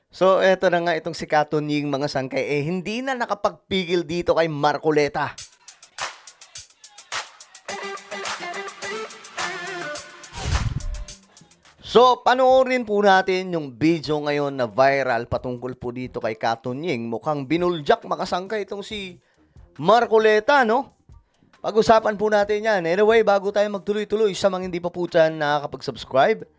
So, eto na nga itong si Katunying mga sangkay, hindi na nakapagpigil dito kay Marcoleta. So, panoorin po natin yung video ngayon na viral patungkol po dito kay Katunying. Mukhang binuljak makasangkay itong si Marcoleta, no? Pag-usapan po natin yan. Anyway, bago tayo magtuloy-tuloy, sa mga hindi pa po dyan nakakapag-subscribe,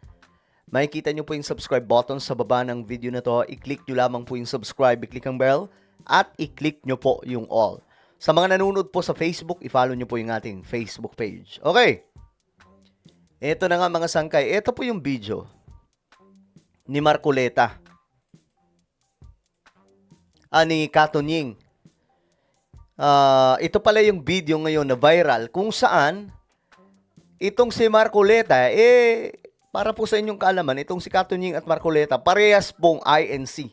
makikita nyo po yung subscribe button sa baba ng video na to. I-click nyo lamang po yung subscribe, i-click ang bell, at i-click nyo po yung all. Sa mga nanonood po sa Facebook, i-follow nyo po yung ating Facebook page. Okay. Ito na nga mga sangkay. Ito po yung video ni Marcoleta. Ni Katunying. Ito pala yung video ngayon na viral kung saan itong si Marcoleta, para po sa inyong kaalaman, itong si Katunying at Marcoleta, parehas pong INC.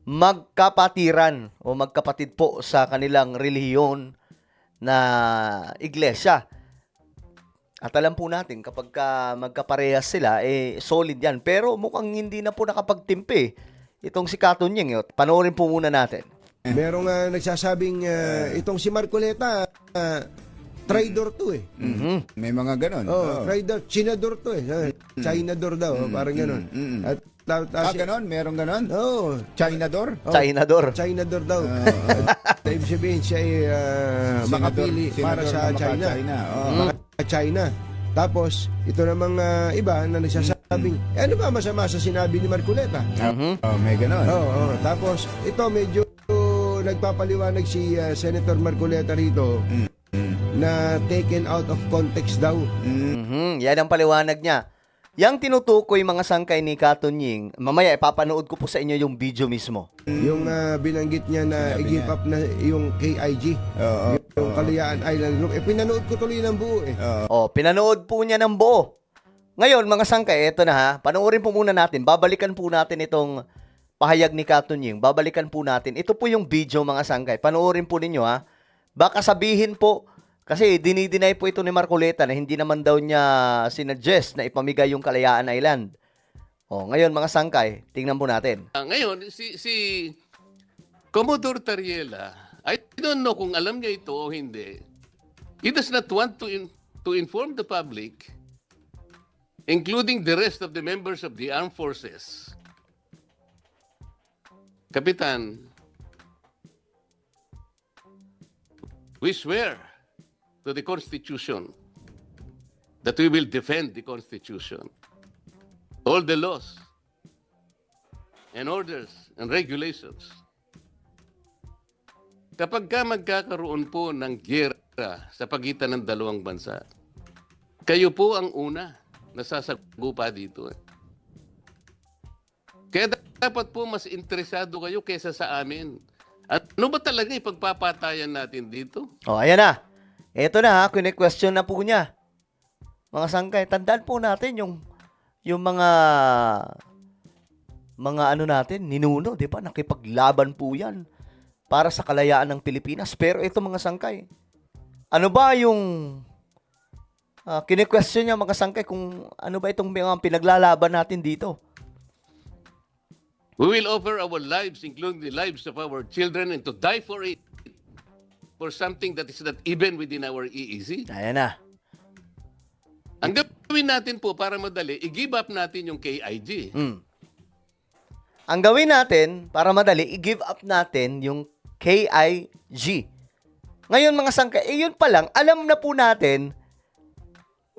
Magkapatiran o magkapatid po sa kanilang relihiyon na iglesia. At alam po natin, kapag magkaparehas sila, solid yan. Pero mukhang hindi na po nakapagtimpi itong si Katunying. Panoorin po muna natin. Merong nagsasabing itong si Marcoleta, traidor to eh. May mga ganon. Traidor, Chinador to eh. Chinador daw, parang ganon. At ganon? Merong ganon? Oo. Chinador? Chinador. Chinador daw. Ibig sabihin siya ay makapili para sa China. China. Tapos, ito namang iba na nagsasabing, ano ba masama sa sinabi ni Marcoleta? May ganon. Tapos, ito medyo nagpapaliwanag si Senator Marcoleta rito na taken out of context daw. Yan ang paliwanag niya. Yang tinutukoy mga sangkay ni Katunying, mamaya ipapanood ko po sa inyo yung video mismo. Yung binanggit niya na i-give up na yung KIG, yung Kalayaan Island Group. Pinanood ko tuloy ng buo eh. Pinanood po niya ng buo. Ngayon, mga sangkay, eto na ha. Panoorin po muna natin. Babalikan po natin itong pahayag ni Katunying. Babalikan po natin. Ito po yung video, mga sangkay. Panoorin po ninyo ha. Baka sabihin po, kasi dinideny po ito ni Marcoleta na hindi naman daw niya sinuggest na ipamigay yung Kalayaan Island. Ngayon mga sangkay, tingnan po natin. Ngayon, si Commodore Tariela, I don't know kung alam niya ito o hindi. He does not want to inform the public, including the rest of the members of the armed forces. Kapitan, we swear to the Constitution that we will defend the Constitution, all the laws and orders and regulations. Kapag magkakaroon po ng giyera sa pagitan ng dalawang bansa, kayo po ang una na sasagupa dito. Kaya dapat po mas interesado kayo kaysa sa amin. Ano ba talaga ipagpapatayan natin dito? Ayan na. Ito na ha, kine-question na po niya. Mga sangkay, tandaan po natin yung mga ano natin, ninuno, di ba? Nakipaglaban po yan para sa kalayaan ng Pilipinas. Pero ito mga sangkay, ano ba yung kine-question niya mga sangkay kung ano ba itong mga pinaglalaban natin dito? We will offer our lives, including the lives of our children, and to die for it. For something that is not even within our EEZ. Ayan na. Ang gawin natin po para madali, i-give up natin yung KIG. Ang gawin natin, para madali, i-give up natin yung KIG. Ngayon mga sangkay, yun pa lang, alam na po natin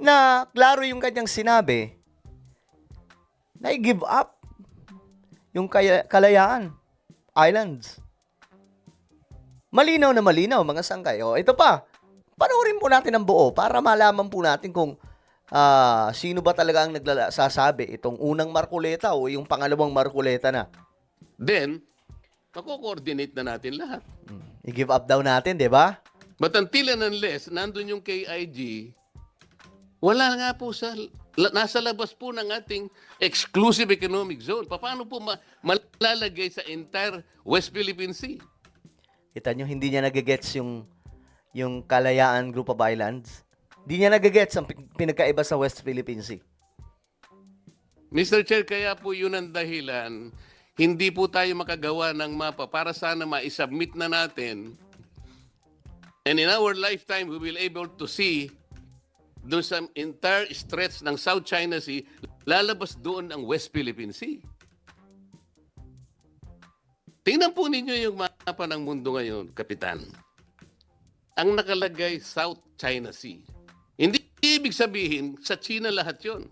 na klaro yung kanyang sinabi na i-give up yung Kalayaan Islands. Malinaw na malinaw, mga sangkay. Ito pa, panoorin po natin ang buo para malaman po natin kung sino ba talaga ang nagsasabi, itong unang Marcoleta o yung pangalawang Marcoleta na. Then, mako-coordinate na natin lahat. I-give up daw natin, di ba? But until and unless nandun yung KIG, wala nga po nasa labas po ng ating exclusive economic zone. Paano po malalagay sa entire West Philippine Sea? Kita nyo, hindi niya nagigets yung Kalayaan Group of Islands. Hindi niya nagigets ang pinagkaiba sa West Philippine Sea. Mr. Chair, kaya po yun ang dahilan. Hindi po tayo makagawa ng mapa para sana ma-submit na natin. And in our lifetime, we will able to see doon sa entire stretch ng South China Sea, lalabas doon ang West Philippine Sea. Tingnan po ninyo yung mapa ng mundo ngayon, Kapitan. Ang nakalagay South China Sea. Hindi ibig sabihin sa China lahat yon.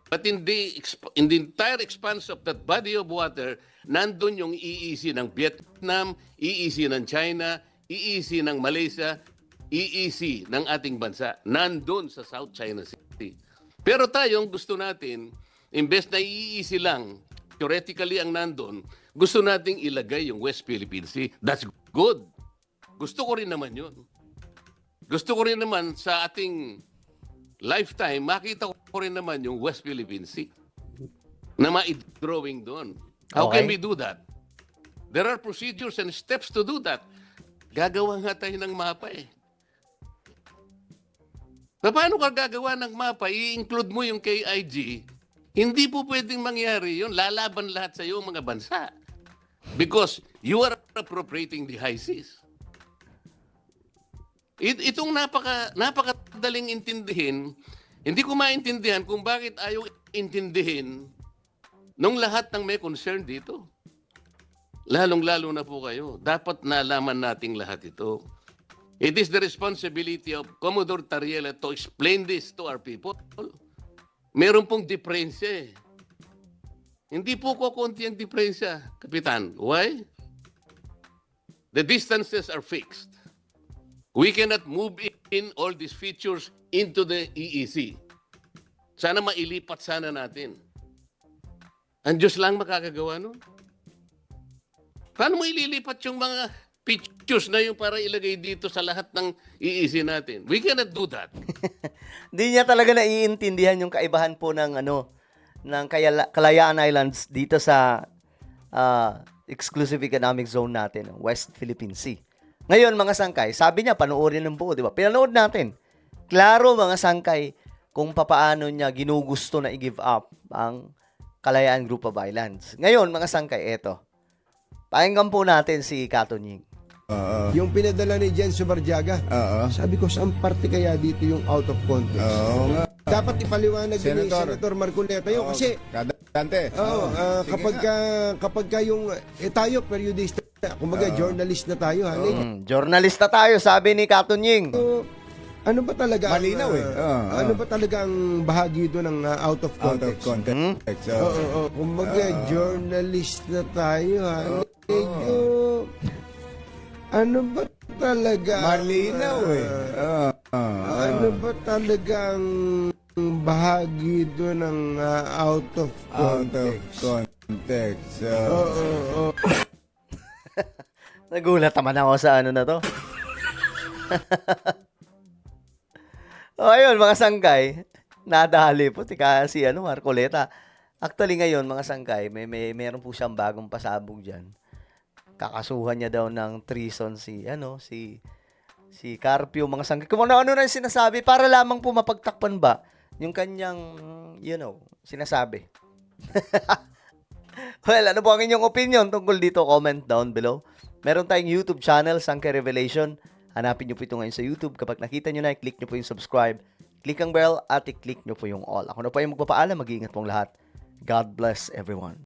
But in the entire expanse of that body of water, nandun yung EEZ ng Vietnam, EEZ ng China, EEZ ng Malaysia, EEZ ng ating bansa. Nandun sa South China Sea. Pero tayong gusto natin, imbes na EEZ lang, theoretically ang nandun, gusto nating ilagay yung West Philippine Sea. That's good. Gusto ko rin naman yun. Gusto ko rin naman sa ating lifetime, makita ko rin naman yung West Philippine Sea na ma-drawing doon. How Okay. can we do that? There are procedures and steps to do that. Gagawa nga tayo ng mapa eh. Paano ka gagawa ng mapa? I-include mo yung KIG. Hindi po pwedeng mangyari yun. Lalaban lahat sa iyo mga bansa. Because you are appropriating the high seas. Itong napakadaling intindihin, hindi ko maintindihan kung bakit ayaw intindihin nung lahat ng may concern dito. Lalong-lalo na po kayo. Dapat nalaman nating lahat ito. It is the responsibility of Commodore Tariela to explain this to our people. Meron pong diferensya eh. Hindi po kukunti ang diferensya, Kapitan. Why? The distances are fixed. We cannot move in all these features into the EEZ. Sana mailipat sana natin. Ang Diyos lang makakagawa nun. Paano mo ililipat yung mga features na yung para ilagay dito sa lahat ng EEZ natin? We cannot do that. Hindi niya talaga naiintindihan yung kaibahan po ng Kalayaan Islands dito sa exclusive economic zone natin, West Philippine Sea. Ngayon, mga sangkay, sabi niya, panoorin ng buo, di ba? Pinanood natin. Klaro, mga sangkay, kung papaano niya ginugusto na i-give up ang Kalayaan Group of Islands. Ngayon, mga sangkay, eto. Pakinggan po natin si Katunying. Yung pinadala ni Jen Subarjaga. Sabi ko, saan parte kaya dito yung out of context? Oo nga. Dapat ipaliwanag din ni Senator. Senator Marcoleta yun kasi Kadante. kapag ka yung tayo periodista, kumbaga journalist na tayo, Journalista tayo, sabi ni Katunying. So, ano ba talaga Malinaw eh. ano ba talaga ang bahagi doon ng out of Out of context? context. Kumbaga journalist na tayo, medyo ano ba talaga Malinaw eh. ano ba talaga ang bahagi doon ng out of Out of context? context. Nagulat naman ako sa ano na to. O ayun, mga sangkay, nadali po si Marcoleta. Actually ngayon, mga sangkay, meron po siyang bagong pasabog diyan. Kakasuhan niya daw ng treason si Carpio, mga sangkay. Kung ano na yung sinasabi para lamang po mapagtakpan ba yung kanyang sinasabi. Well, ano po ang inyong opinion tungkol dito? Comment down below. Meron tayong YouTube channel, Sangkay Revelation. Hanapin nyo po ito ngayon sa YouTube. Kapag nakita nyo na, click nyo po yung subscribe, click ang bell, at i-click nyo po yung all. Ako na po yung magpapaalam. Mag-iingat pong lahat. God bless everyone.